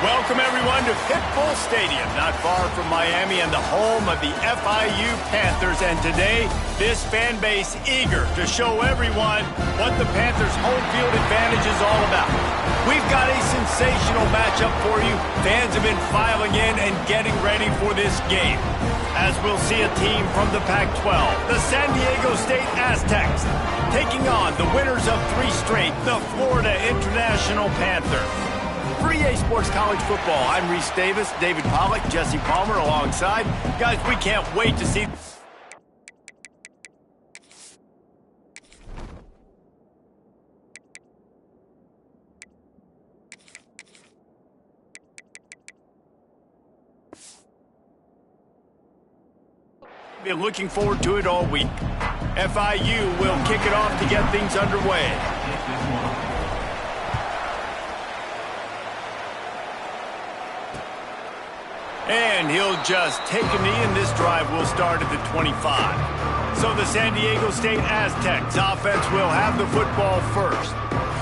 Welcome, everyone, to Ukfl Stadium, not far from Miami and the home of the FIU Panthers. And today, this fan base eager to show everyone what the Panthers' home field advantage is all about. We've got a sensational matchup for you. Fans have been filing in and getting ready for this game, as we'll see a team from the Pac-12, the San Diego State Aztecs, taking on the winners of 3 straight, the Florida International Panthers. For EA Sports College Football, I'm Reese Davis, David Pollack, Jesse Palmer alongside. Guys, we can't wait to see... Been looking forward to it all week. FIU will kick it off to get things underway. And he'll just take a knee, and this drive will start at the 25. So the San Diego State Aztecs offense will have the football first.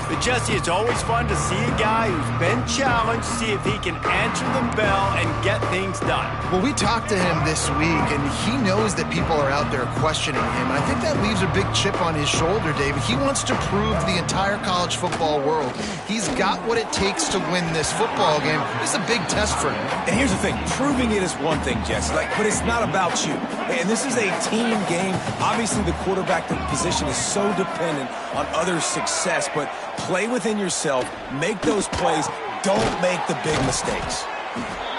But Jesse, it's always fun to see a guy who's been challenged, see if he can answer the bell and get things done. Well, we talked to him this week, and he knows that people are out there questioning him. I think that leaves a big chip on his shoulder, David. He wants to prove to the entire college football world he's got what it takes to win this football game. It's a big test for him. And here's the thing, proving it is one thing, Jesse, but it's not about you. And this is a team game. Obviously, the quarterback position is so dependent on others' success, but play within yourself, make those plays, don't make the big mistakes.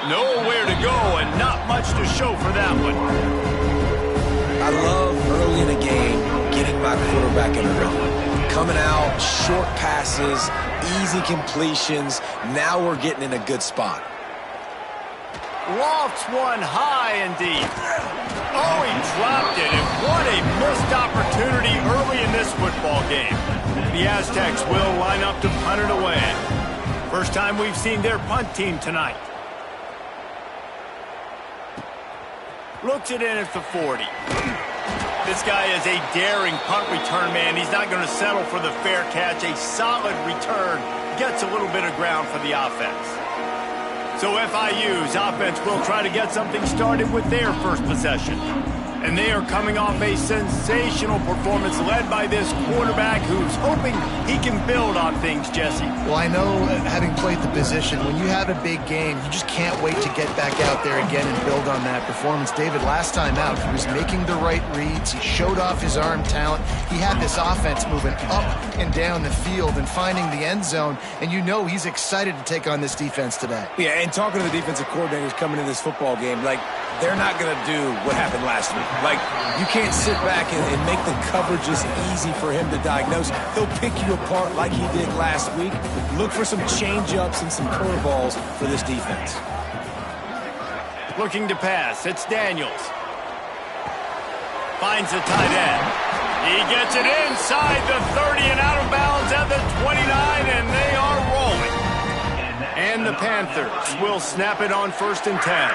Nowhere to go and not much to show for that one. I love early in a game getting my quarterback in the rhythm. Coming out, short passes, easy completions. Now we're getting in a good spot. Lofts one high and deep. Oh, he dropped it, and what a missed opportunity early in this football game. The Aztecs will line up to punt it away. First time we've seen their punt team tonight. Looks it in at the 40. This guy is a daring punt return man. He's not going to settle for the fair catch. A solid return gets a little bit of ground for the offense. So FIU's offense will try to get something started with their first possession. And they are coming off a sensational performance led by this quarterback who's hoping he can build on things, Jesse. Well, I know, having played the position, when you have a big game, you just can't wait to get back out there again and build on that performance. David, last time out, he was making the right reads. He showed off his arm talent. He had this offense moving up and down the field and finding the end zone. And you know he's excited to take on this defense today. Yeah, and talking to the defensive coordinators coming in this football game, they're not going to do what happened last week. You can't sit back and make the coverages easy for him to diagnose. He'll pick you apart like he did last week. Look for some change-ups and some curveballs for this defense. Looking to pass. It's Daniels. Finds the tight end. He gets it inside the 30 and out of bounds at the 29, and they are rolling. And the Panthers will snap it on 1st and 10.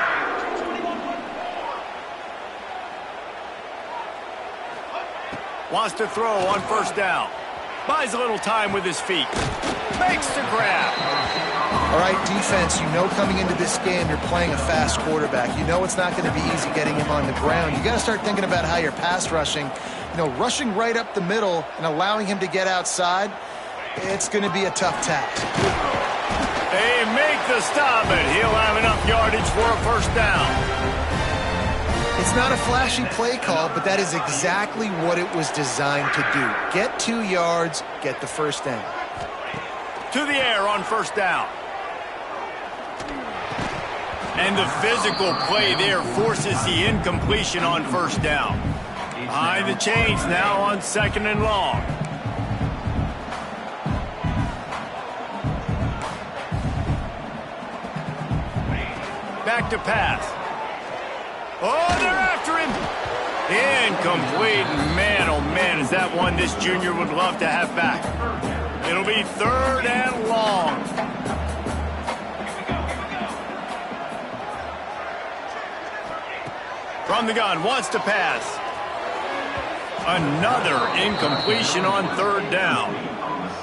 Wants to throw on 1st down. Buys a little time with his feet. Makes the grab. All right, defense, you know coming into this game you're playing a fast quarterback. You know it's not going to be easy getting him on the ground. You got to start thinking about how you're pass rushing. Rushing right up the middle and allowing him to get outside, it's going to be a tough task. They make the stop, and he'll have enough yardage for a 1st down. It's not a flashy play call, but that is exactly what it was designed to do. Get 2 yards, get the 1st down. To the air on 1st down. And the physical play there forces the incompletion on 1st down. Behind the chains now on 2nd and long. Back to pass. Oh, they're after him. Incomplete. Man, oh man, is that one this junior would love to have back. It'll be 3rd and long. From the gun, wants to pass. Another incompletion on 3rd down.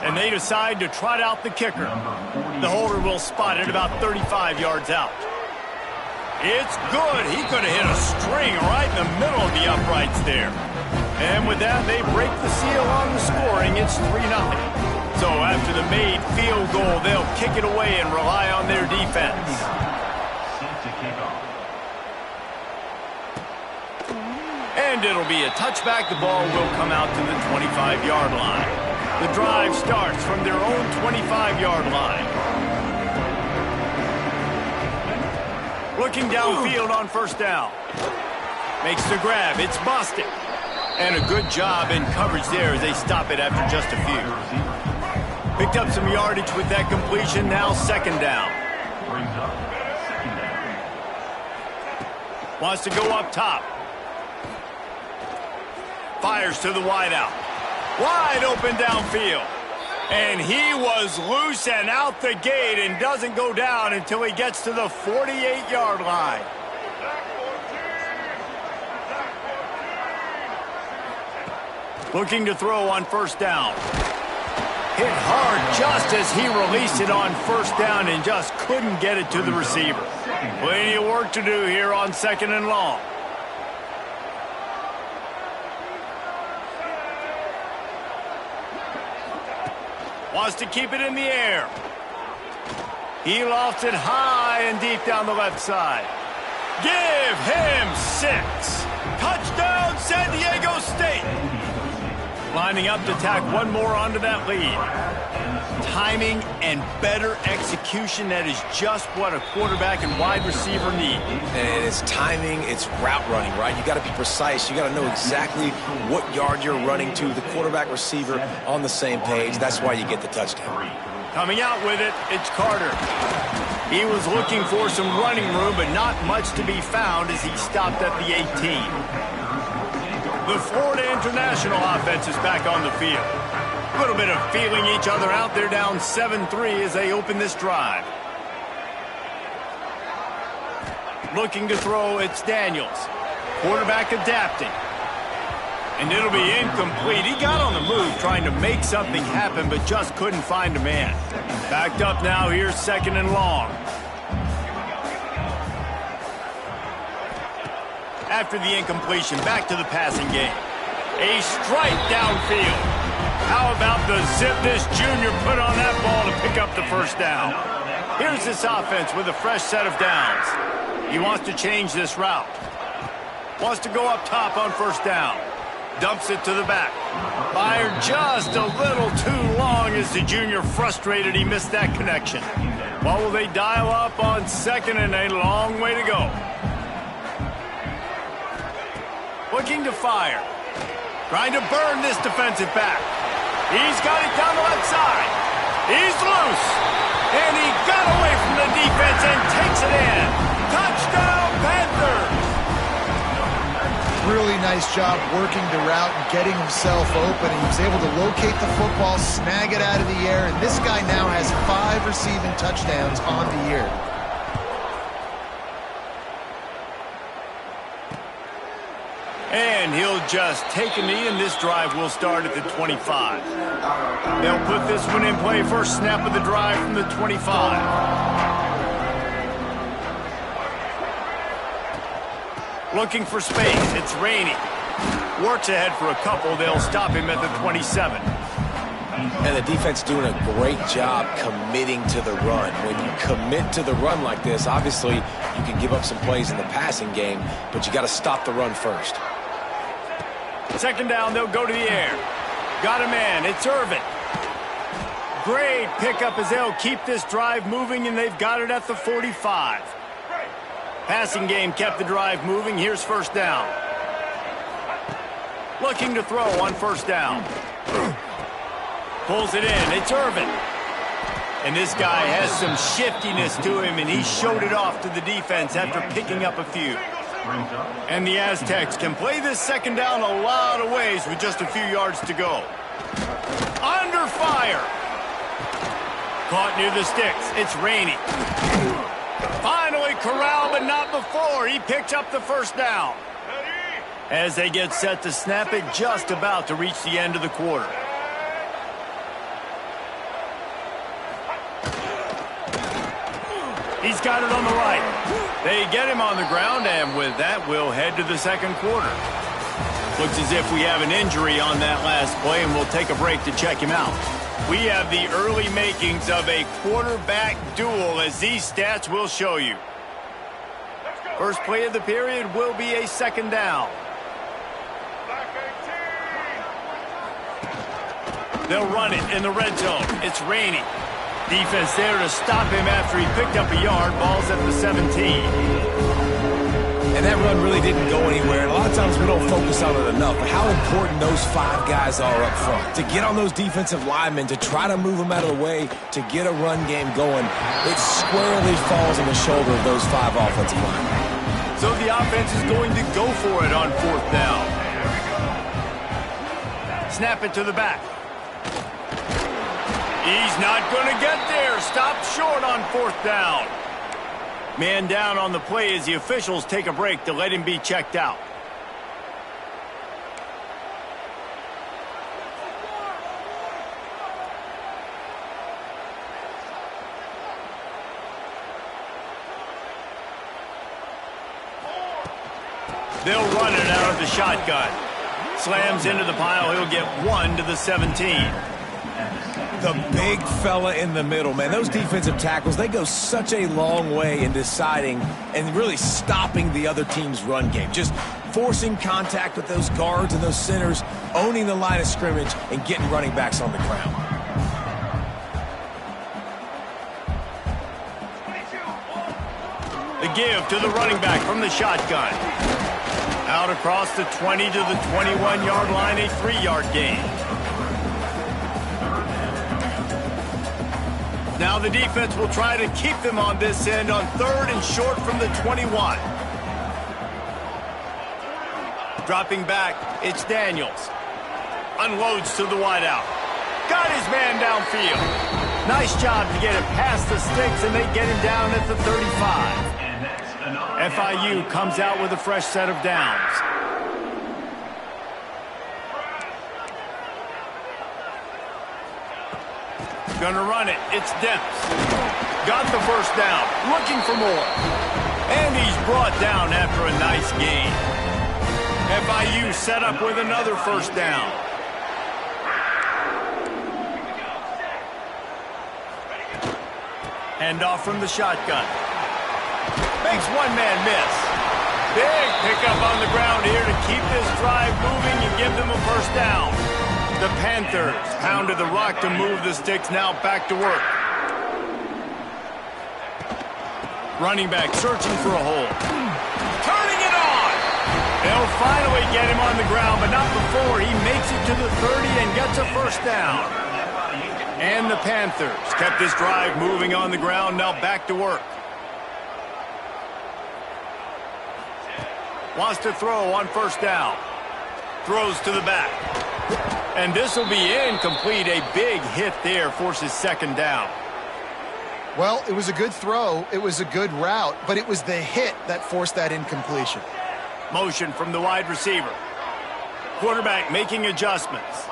And they decide to trot out the kicker. The holder will spot it about 35 yards out. It's good. He could have hit a string right in the middle of the uprights there. And with that, they break the seal on the scoring. It's 3-0. So after the made field goal, they'll kick it away and rely on their defense. And it'll be a touchback. The ball will come out to the 25-yard line. The drive starts from their own 25-yard line. Looking downfield on first down. Makes the grab. It's busted. And a good job in coverage there as they stop it after just a few. Picked up some yardage with that completion. Now second down. Wants to go up top. Fires to the wideout. Wide open downfield. And he was loose and out the gate and doesn't go down until he gets to the 48-yard line. Looking to throw on first down. Hit hard just as he released it on first down and just couldn't get it to the receiver. Plenty of work to do here on second and long. Wants to keep it in the air. He lofts it high and deep down the left side. Give him 6. Touchdown, San Diego State. Lining up to tack one more onto that lead. Timing and better execution, that is just what a quarterback and wide receiver need. And it's timing, it's route running, right? You got to be precise. You got to know exactly what yard you're running to. The quarterback receiver on the same page. That's why you get the touchdown. Coming out with it, it's Carter. He was looking for some running room, but not much to be found as he stopped at the 18. The Florida International offense is back on the field. A little bit of feeling each other out. They're down 7-3 as they open this drive. Looking to throw, it's Daniels. Quarterback adapting. And it'll be incomplete. He got on the move trying to make something happen, but just couldn't find a man. Backed up now, here's second and long. After the incompletion, back to the passing game. A strike downfield. How about the zip this junior put on that ball to pick up the first down? Here's this offense with a fresh set of downs. He wants to change this route. Wants to go up top on first down. Dumps it to the back. Fired just a little too long as the junior frustrated he missed that connection. What will they dial up on second and a long way to go? Looking to fire. Trying to burn this defensive back. He's got it down the left side. He's loose. And he got away from the defense and takes it in. Touchdown, Panthers. Really nice job working the route and getting himself open. He was able to locate the football, snag it out of the air, and this guy now has 5 receiving touchdowns on the year. And he'll just take a knee, and this drive will start at the 25. They'll put this one in play. First snap of the drive from the 25. Looking for space. It's Rainey. Works ahead for a couple. They'll stop him at the 27. And the defense doing a great job committing to the run. When you commit to the run like this, obviously you can give up some plays in the passing game, but you got to stop the run first. Second down, they'll go to the air. Got a man. It's Irvin. Great pickup as they'll keep this drive moving, and they've got it at the 45. Passing game kept the drive moving. Here's first down. Looking to throw on first down. Pulls it in. It's Irvin. And this guy has some shiftiness to him, and he showed it off to the defense after picking up a few. And the Aztecs can play this second down a lot of ways with just a few yards to go. Under fire. Caught near the sticks. It's Rainey. Finally corralled, but not before. He picked up the first down. As they get set to snap it, just about to reach the end of the quarter. He's got it on the right. They get him on the ground, and with that, we'll head to the second quarter. Looks as if we have an injury on that last play, and we'll take a break to check him out. We have the early makings of a quarterback duel, as these stats will show you. First play of the period will be a second down. They'll run it in the red zone. It's raining. Defense there to stop him after he picked up a yard. Ball's at the 17. And that run really didn't go anywhere. And a lot of times we don't focus on it enough. But how important those 5 guys are up front. To get on those defensive linemen, to try to move them out of the way, to get a run game going, it squarely falls on the shoulder of those 5 offensive linemen. So the offense is going to go for it on fourth down. Snap it to the back. He's not going to get there. Stopped short on fourth down. Man down on the play as the officials take a break to let him be checked out. They'll run it out of the shotgun. Slams into the pile. He'll get 1 to the 17. The big fella in the middle, man. Those defensive tackles, they go such a long way in deciding and really stopping the other team's run game. Just forcing contact with those guards and those centers, owning the line of scrimmage, and getting running backs on the ground. The give to the running back from the shotgun. Out across the 20 to the 21-yard line, a 3-yard gain. Now the defense will try to keep them on this end on 3rd and short from the 21. Dropping back, it's Daniels. Unloads to the wideout. Got his man downfield. Nice job to get it past the sticks, and they get him down at the 35. FIU comes out with a fresh set of downs. Gonna run it. It's Dennis. Got the first down. Looking for more. And he's brought down after a nice gain. FIU set up with another first down. Handoff from the shotgun. Makes one man miss. Big pickup on the ground here to keep this drive moving and give them a first down. The Panthers pounded the rock to move the sticks, now back to work. Running back searching for a hole. Turning it on! They'll finally get him on the ground, but not before he makes it to the 30 and gets a first down. And the Panthers kept this drive moving on the ground, now back to work. Wants to throw on first down. Throws to the back. And this will be incomplete. A big hit there forces second down. Well, it was a good throw. It was a good route, but it was the hit that forced that incompletion. Motion from the wide receiver. Quarterback making adjustments.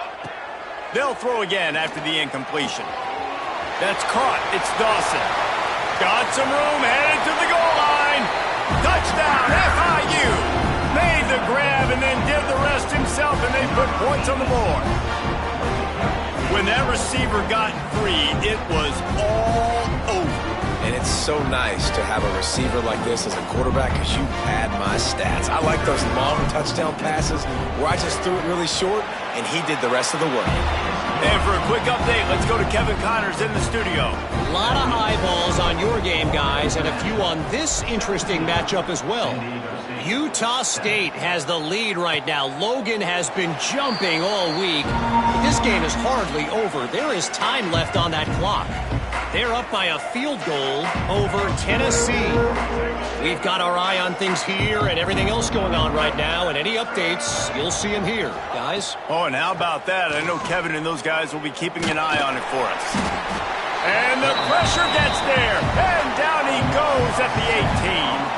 They'll throw again after the incompletion. That's caught. It's Dawson. Got some room, headed to the goal line. Touchdown, FIU. Made the grab and then did the rest himself, and they put points on the board. When that receiver got free, it was all over. And it's so nice to have a receiver like this as a quarterback, because you pad my stats. I like those long touchdown passes where I just threw it really short, and he did the rest of the work. And for a quick update, let's go to Kevin Connors in the studio. A lot of eyeballs on your game, guys, and a few on this interesting matchup as well. Utah State has the lead right now. Logan has been jumping all week. But this game is hardly over. There is time left on that clock. They're up by a field goal over Tennessee. We've got our eye on things here and everything else going on right now, and any updates, you'll see them here, guys. Oh, and how about that? I know Kevin and those guys will be keeping an eye on it for us. And the pressure gets there, and down he goes at the 18.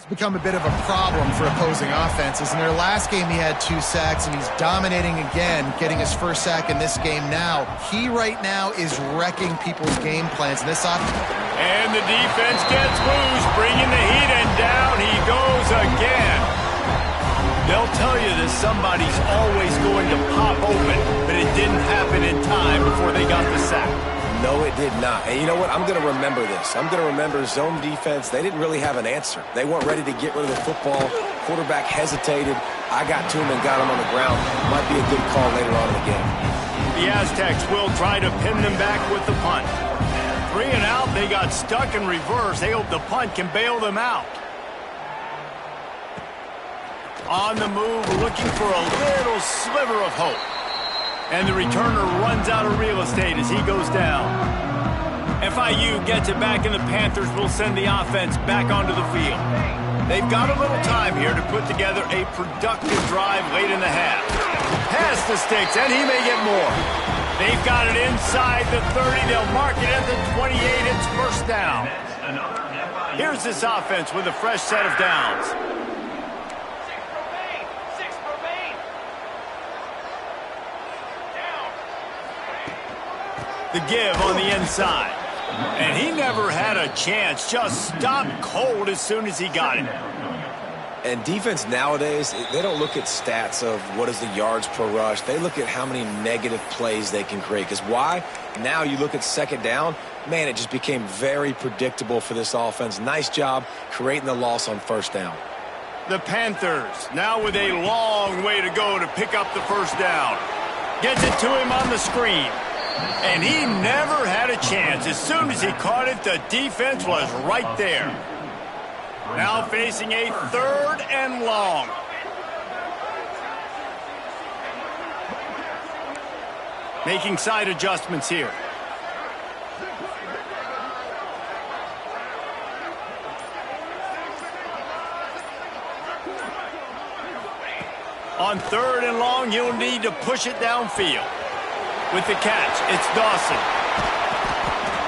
become a bit of a problem for opposing offenses. In their last game, he had 2 sacks, and he's dominating again, getting his first sack in this game now. He right now is wrecking people's game plans in this offense. And the defense gets loose, bringing the heat, and down he goes again. They'll tell you that somebody's always going to pop open, but it didn't happen in time before they got the sack. No, it did not. And you know what? I'm going to remember this. I'm going to remember zone defense. They didn't really have an answer. They weren't ready to get rid of the football. Quarterback hesitated. I got to him and got him on the ground. Might be a good call later on in the game. The Aztecs will try to pin them back with the punt. 3 and out. They got stuck in reverse. They hope the punt can bail them out. On the move, looking for a little sliver of hope. And the returner runs out of real estate as he goes down. FIU gets it back, and the Panthers will send the offense back onto the field. They've got a little time here to put together a productive drive late in the half. Pass the sticks, and he may get more. They've got it inside the 30. They'll mark it at the 28. It's first down. Here's this offense with a fresh set of downs. The give on the inside. And he never had a chance. Just stopped cold as soon as he got it. And defense nowadays, they don't look at stats of what is the yards per rush. They look at how many negative plays they can create. Because why? Now you look at second down, man, it just became very predictable for this offense. Nice job creating the loss on first down. The Panthers now with a long way to go to pick up the first down. Gets it to him on the screen. And he never had a chance. As soon as he caught it, the defense was right there. Now facing a 3rd and long. Making side adjustments here. On 3rd and long, you'll need to push it downfield. With the catch, it's Dawson.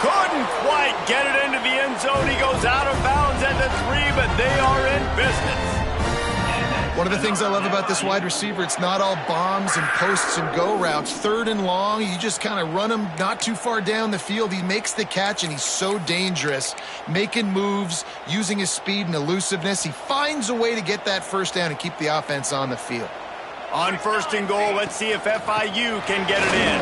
Couldn't quite get it into the end zone. He goes out of bounds at the 3, but they are in business. One of the things I love about this wide receiver, it's not all bombs and posts and go routes. 3rd and long, you just kind of run him not too far down the field. He makes the catch, and he's so dangerous, making moves, using his speed and elusiveness. He finds a way to get that first down and keep the offense on the field. On 1st and goal, let's see if FIU can get it in.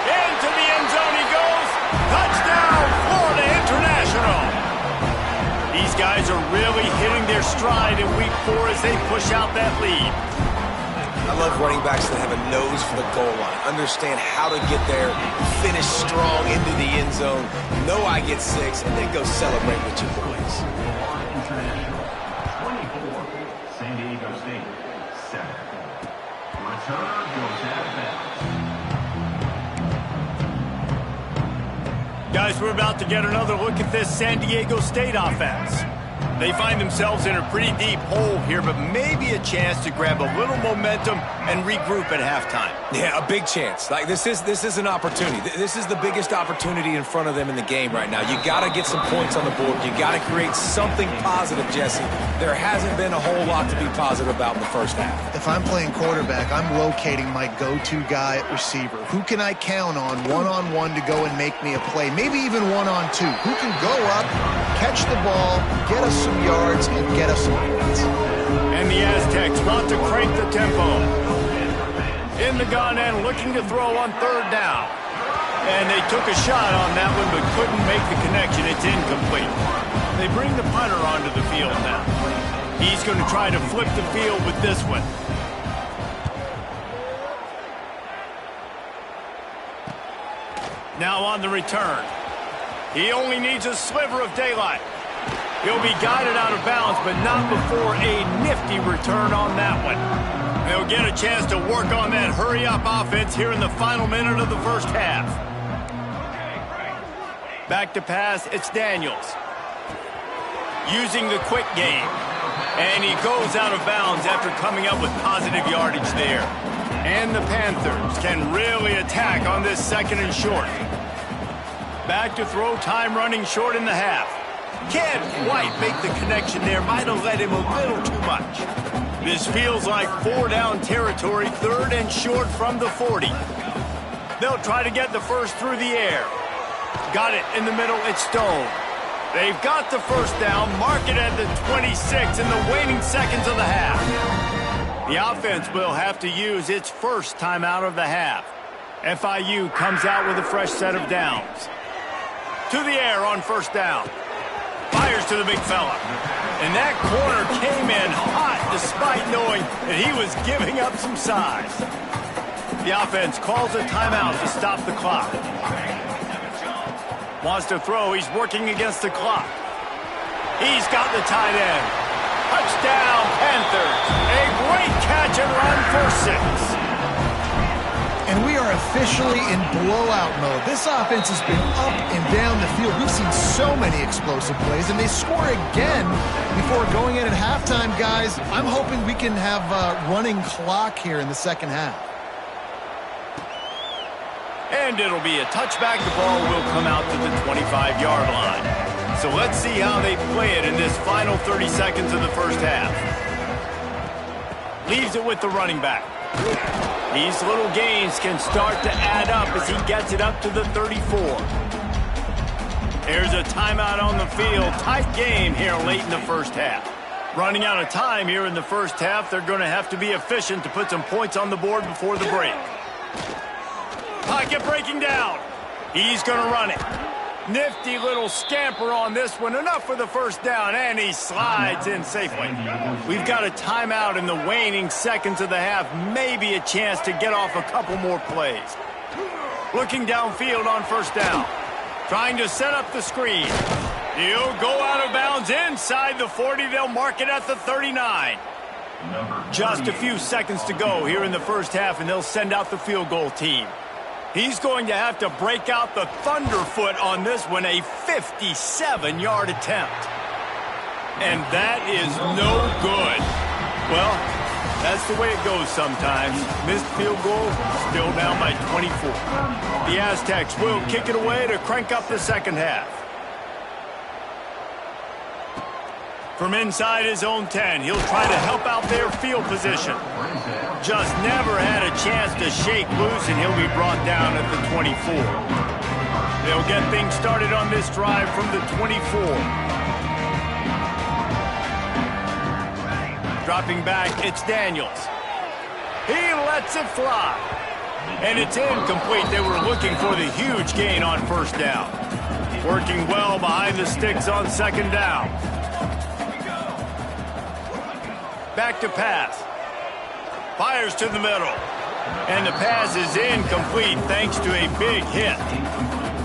Into the end zone he goes. Touchdown, Florida International. These guys are really hitting their stride in week 4 as they push out that lead. I love running backs that have a nose for the goal line. Understand how to get there, finish strong into the end zone, know I get 6, and then go celebrate with your boys. San Diego State, 7. Guys, we're about to get another look at this San Diego State offense. They find themselves in a pretty deep hole here, but maybe a chance to grab a little momentum and regroup at halftime. Yeah, a big chance. Like this is an opportunity. This is the biggest opportunity in front of them in the game right now. You got to get some points on the board. You got to create something positive, Jesse. There hasn't been a whole lot to be positive about in the first half. If I'm playing quarterback, I'm locating my go-to guy at receiver. Who can I count on one-on-one to go and make me a play? Maybe even one-on-two. Who can go up, catch the ball, get us some yards, and get us some points. And the Aztecs want to crank the tempo. In the gun and looking to throw on 3rd down. And they took a shot on that one but couldn't make the connection. It's incomplete. They bring the punter onto the field now. He's going to try to flip the field with this one. Now on the return. He only needs a sliver of daylight. He'll be guided out of bounds, but not before a nifty return on that one. They'll get a chance to work on that hurry-up offense here in the final minute of the first half. Back to pass, it's Daniels. Using the quick game. And he goes out of bounds after coming up with positive yardage there. And the Panthers can really attack on this 2nd and short. Back to throw, time running short in the half. Can't quite make the connection there. Might have led him a little too much. This feels like 4-down territory, 3rd and short from the 40. They'll try to get the first through the air. Got it in the middle. It's Stone. They've got the first down. Mark it at the 26 in the waning seconds of the half. The offense will have to use its first timeout of the half. FIU comes out with a fresh set of downs. To the air on first down. Fires to the big fella. And that corner came in hot despite knowing that he was giving up some size. The offense calls a timeout to stop the clock. Wants to throw. He's working against the clock. He's got the tight end. Touchdown, Panthers. A great catch and run for 6. And we are officially in blowout mode. This offense has been up and down the field. We've seen so many explosive plays, and they score again before going in at halftime, guys. I'm hoping we can have a running clock here in the second half. And it'll be a touchback. The ball will come out to the 25-yard line. So let's see how they play it in this final 30 seconds of the first half. Leaves it with the running back. These little gains can start to add up as he gets it up to the 34. There's a timeout on the field. Tight game here late in the first half. Running out of time here in the first half. They're going to have to be efficient to put some points on the board before the break. Pocket breaking down. He's going to run it. Nifty little scamper on this one. Enough for the first down, and he slides in safely. We've got a timeout in the waning seconds of the half. Maybe a chance to get off a couple more plays. Looking downfield on first down. Trying to set up the screen. He'll go out of bounds inside the 40. They'll mark it at the 39. Just a few seconds to go here in the first half, and they'll send out the field goal team. He's going to have to break out the thunderfoot on this one, a 57-yard attempt. And that is no good. Well, that's the way it goes sometimes. Missed field goal, still down by 24. The Aztecs will kick it away to crank up the second half. From inside his own 10, he'll try to help out their field position. Just never had a chance to shake loose, and he'll be brought down at the 24. They'll get things started on this drive from the 24. Dropping back, it's Daniels. He lets it fly. And it's incomplete. They were looking for the huge gain on first down. Working well behind the sticks on second down. Back to pass. Fires to the middle. And the pass is incomplete thanks to a big hit.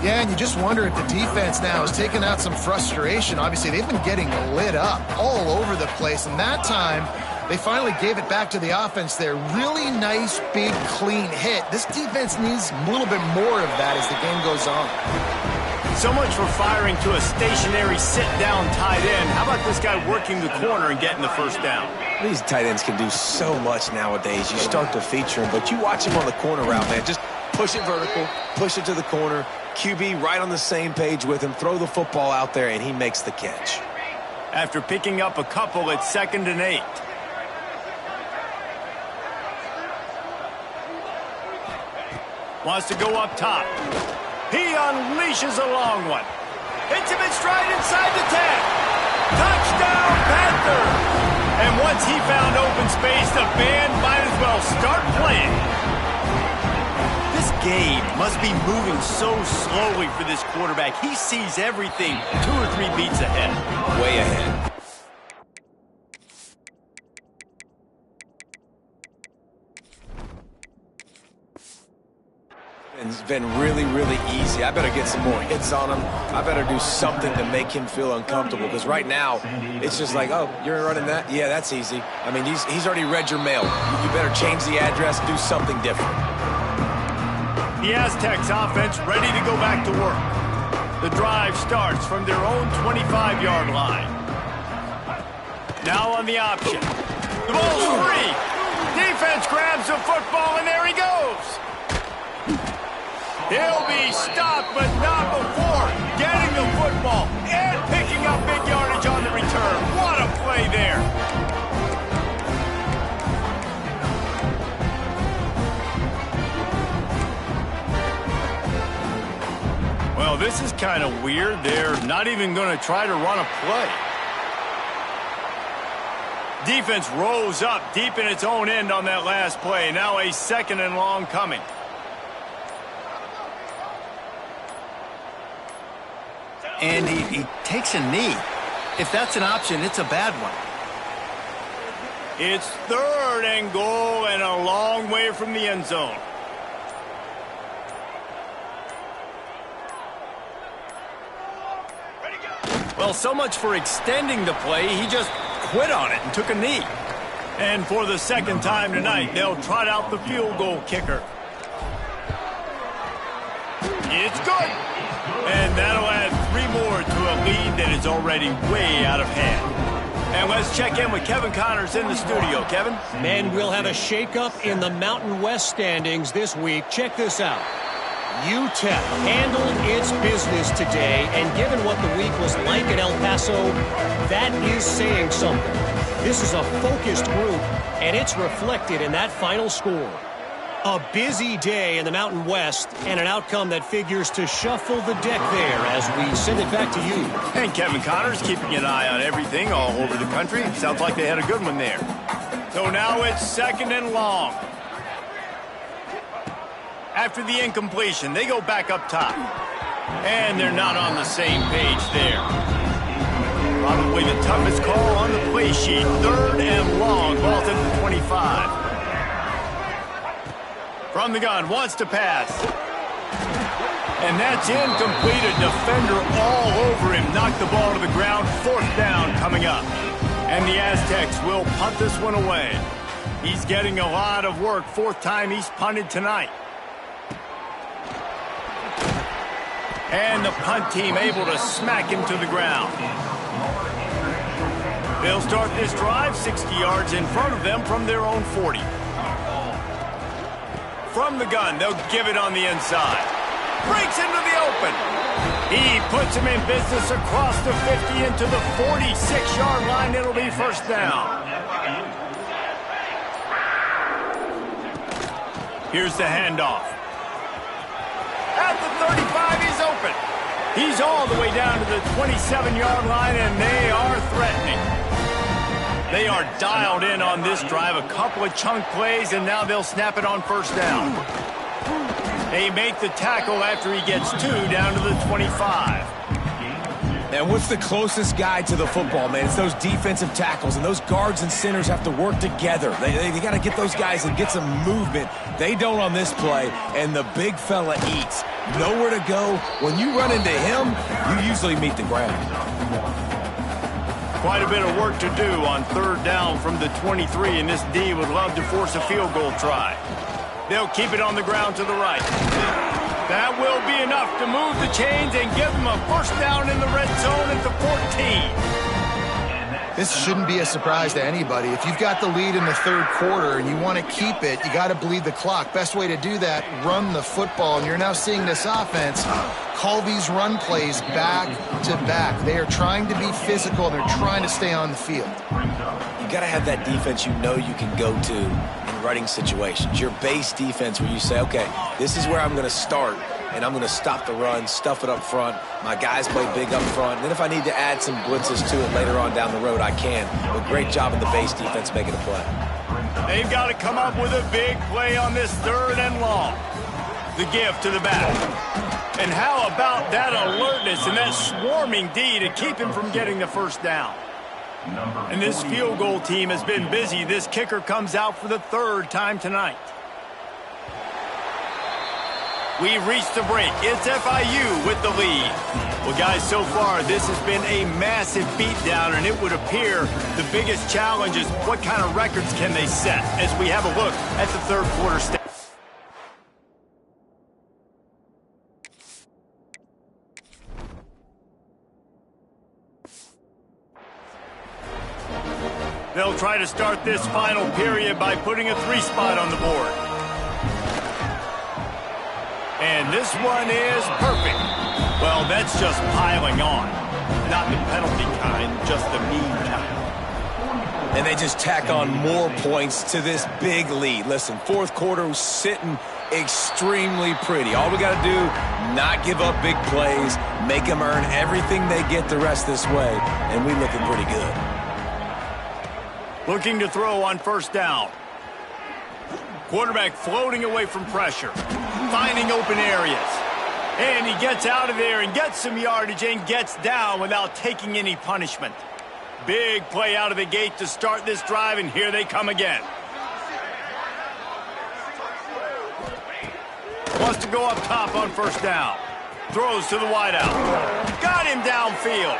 Yeah, and you just wonder if the defense now has taken out some frustration. Obviously, they've been getting lit up all over the place. And that time, they finally gave it back to the offense there. Really nice, big, clean hit. This defense needs a little bit more of that as the game goes on. So much for firing to a stationary sit-down tight end. How about this guy working the corner and getting the first down? These tight ends can do so much nowadays. You start to feature them, but you watch him on the corner route, man. Just push it vertical, push it to the corner. QB right on the same page with him. Throw the football out there, and he makes the catch. After picking up a couple, it's 2nd and 8. Wants to go up top. He unleashes a long one. Hits him in stride inside the 10. Touchdown, Panthers! And once he found open space, the band might as well start playing. This game must be moving so slowly for this quarterback. He sees everything 2 or 3 beats ahead. Way ahead. It's been really, really easy. I better get some more hits on him. I better do something to make him feel uncomfortable, because right now it's just like, oh, you're running that? Yeah, that's easy. I mean, he's already read your mail. You better change the address, do something different. The Aztecs offense ready to go back to work. The drive starts from their own 25-yard line. Now on the option. The ball's free. Defense grabs the football, and there he goes. He'll be stopped, but not before getting the football and picking up big yardage on the return. What a play there. Well, this is kind of weird. They're not even going to try to run a play. Defense rose up deep in its own end on that last play. Now a second and long coming. And he takes a knee. If that's an option, it's a bad one. It's third and goal and a long way from the end zone. Well, so much for extending the play. He just quit on it and took a knee. And for the second time tonight, they'll trot out the field goal kicker. It's good. And that'll add 3 more to a lead that is already way out of hand. And let's check in with Kevin Connors in the studio. Kevin? Men will have a shakeup in the Mountain West standings this week. Check this out. UTEP handled its business today, and given what the week was like in El Paso, that is saying something. This is a focused group, and it's reflected in that final score. A busy day in the Mountain West, and an outcome that figures to shuffle the deck there as we send it back to you. And Kevin Connors keeping an eye on everything all over the country. Sounds like they had a good one there. So now it's second and long. After the incompletion, they go back up top. And they're not on the same page there. Probably the toughest call on the play sheet. Third and long, ball's at the 25. From the gun, wants to pass. And that's incomplete. A defender all over him. Knocked the ball to the ground. Fourth down coming up. And the Aztecs will punt this one away. He's getting a lot of work. Fourth time he's punted tonight. And the punt team able to smack him to the ground. They'll start this drive 60 yards in front of them from their own 40. From the gun, they'll give it on the inside. Breaks into the open. He puts him in business across the 50 into the 46-yard line. It'll be first down. Here's the handoff. At the 35, he's open. He's all the way down to the 27-yard line, and they are threatening. They are dialed in on this drive. A couple of chunk plays, and now they'll snap it on first down. They make the tackle after he gets 2 down to the 25. And what's the closest guy to the football, man? It's those defensive tackles, and those guards and centers have to work together. They got to get those guys and get some movement. They don't on this play, and the big fella eats. Nowhere to go. When you run into him, you usually meet the ground. Quite a bit of work to do on third down from the 23, and this D would love to force a field goal try. They'll keep it on the ground to the right. That will be enough to move the chains and give them a first down in the red zone at the 14. This shouldn't be a surprise to anybody. If you've got the lead in the third quarter and you want to keep it, you got to bleed the clock. Best way to do that, run the football. And you're now seeing this offense call these run plays back to back. They are trying to be physical. They're trying to stay on the field. You got to have that defense you know you can go to in running situations. Your base defense where you say, okay, this is where I'm going to start, and I'm going to stop the run, stuff it up front. My guys play big up front. And then if I need to add some blitzes to it later on down the road, I can. But great job in the base defense making a play. They've got to come up with a big play on this third and long. The give to the back. And how about that alertness and that swarming D to keep him from getting the first down? And this field goal team has been busy. This kicker comes out for the third time tonight. We've reached the break. It's FIU with the lead. Well, guys, so far this has been a massive beatdown, and it would appear the biggest challenge is what kind of records can they set as we have a look at the third quarter stats. They'll try to start this final period by putting a 3-spot on the board. And this one is perfect. Well, that's just piling on. Not the penalty kind, just the mean kind. And they just tack on more points to this big lead. Listen, fourth quarter was sitting extremely pretty. All we got to do, not give up big plays, make them earn everything they get the rest this way, and we looking pretty good. Looking to throw on first down. Quarterback floating away from pressure, finding open areas. And he gets out of there and gets some yardage and gets down without taking any punishment. Big play out of the gate to start this drive, and here they come again. Wants to go up top on first down. Throws to the wideout. Got him downfield.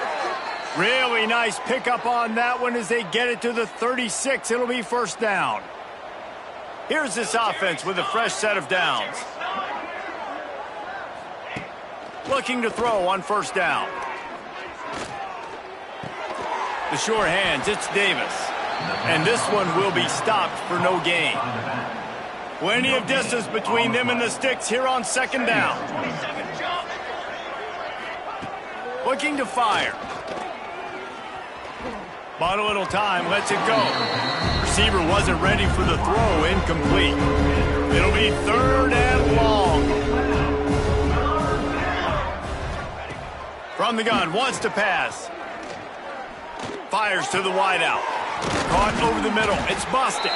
Really nice pickup on that one as they get it to the 36. It'll be first down. Here's this offense with a fresh set of downs. Looking to throw on first down. The sure hands, it's Davis. And this one will be stopped for no gain. Plenty of distance between them and the sticks here on second down. Looking to fire. Bought a little time, lets it go. Receiver wasn't ready for the throw, incomplete. It'll be third and long. From the gun, wants to pass. Fires to the wideout. Caught over the middle. It's busted.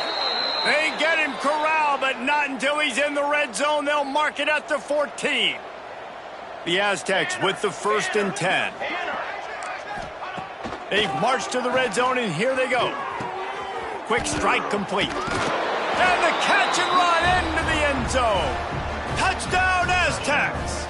They get him corralled, but not until he's in the red zone. They'll mark it at the 14. The Aztecs with the 1st and 10. They've marched to the red zone, and here they go. Quick strike complete. And the catch and run into the end zone. Touchdown, Aztecs.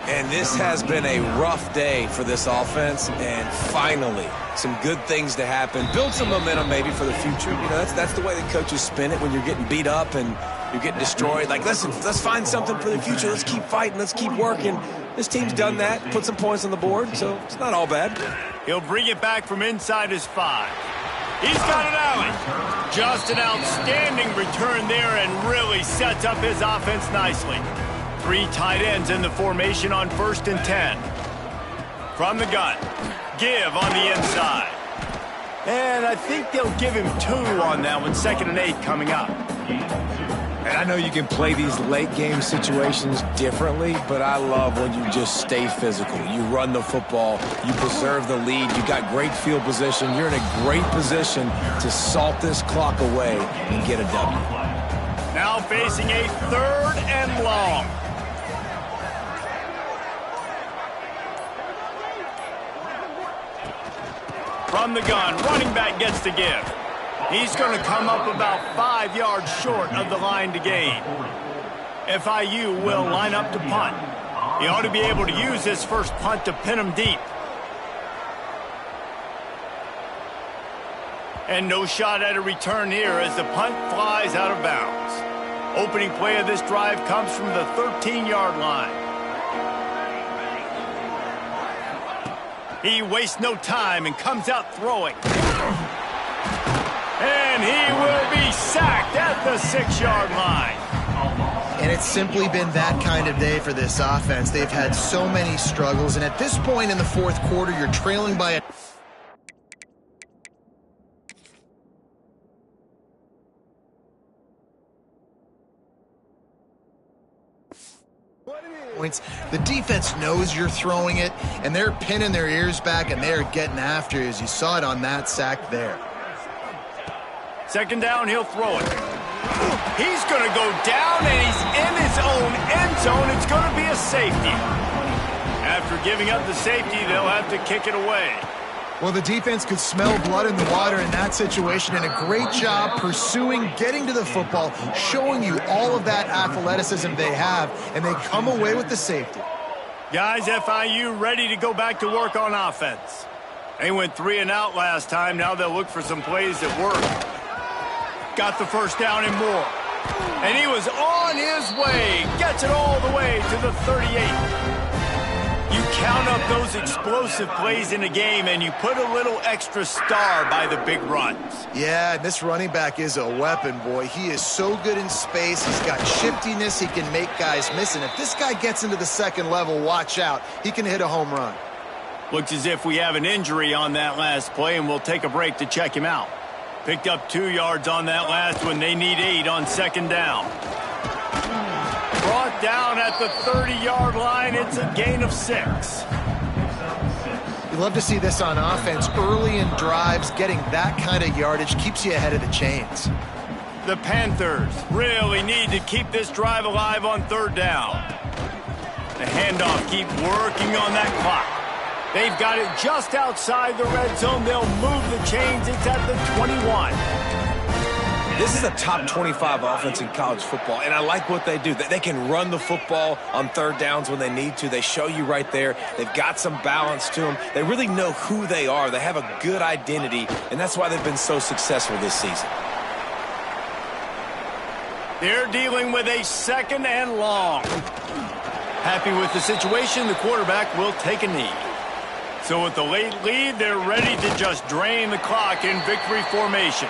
And this has been a rough day for this offense, and finally, some good things to happen. Build some momentum maybe for the future. You know, that's the way the coaches spin it when you're getting beat up and you're getting destroyed. Like, listen, let's find something for the future. Let's keep fighting. Let's keep working. This team's done that, put some points on the board, so it's not all bad. He'll bring it back from inside his 5. He's got an alley. Just an outstanding return there and really sets up his offense nicely. 3 tight ends in the formation on 1st and 10. From the gun, give on the inside. And I think they'll give him 2 on that one, 2nd and 8 coming up. And I know you can play these late game situations differently, but I love when you just stay physical. You run the football, you preserve the lead, you got great field position, you're in a great position to salt this clock away and get a W. Now facing a 3rd and long. From the gun, running back gets the give. He's going to come up about 5 yards short of the line to gain. FIU will line up to punt. He ought to be able to use his first punt to pin him deep. And no shot at a return here as the punt flies out of bounds. Opening play of this drive comes from the 13-yard line. He wastes no time and comes out throwing. And he will be sacked at the 6-yard line. And it's simply been that kind of day for this offense. They've had so many struggles, and at this point in the 4th quarter, you're trailing by a points. The defense knows you're throwing it, and they're pinning their ears back, and they're getting after you, as you saw it on that sack there. 2nd down, he'll throw it. He's going to go down, and he's in his own end zone. It's going to be a safety. After giving up the safety, they'll have to kick it away. Well, the defense could smell blood in the water in that situation, and a great job pursuing, getting to the football, showing you all of that athleticism they have, and they come away with the safety. Guys, FIU ready to go back to work on offense. They went 3 and out last time. Now they'll look for some plays that work. Got the first down and more. And he was on his way. Gets it all the way to the 38. You count up those explosive plays in a game, and you put a little extra star by the big runs. Yeah, and this running back is a weapon, boy. He is so good in space. He's got shiftiness. He can make guys miss. And if this guy gets into the 2nd level, watch out. He can hit a home run. Looks as if we have an injury on that last play, and we'll take a break to check him out. Picked up 2 yards on that last one. They need 8 on second down. Brought down at the 30-yard line. It's a gain of 6. You love to see this on offense. Early in drives, getting that kind of yardage keeps you ahead of the chains. The Panthers really need to keep this drive alive on third down. The handoff, keep working on that clock. They've got it just outside the red zone. They'll move the chains. It's at the 21. This is a top 25 offense in college football, and I like what they do. They can run the football on third downs when they need to. They show you right there. They've got some balance to them. They really know who they are. They have a good identity, and that's why they've been so successful this season. They're dealing with a 2nd and long. Happy with the situation, the quarterback will take a knee. So with the late lead, they're ready to just drain the clock in victory formation.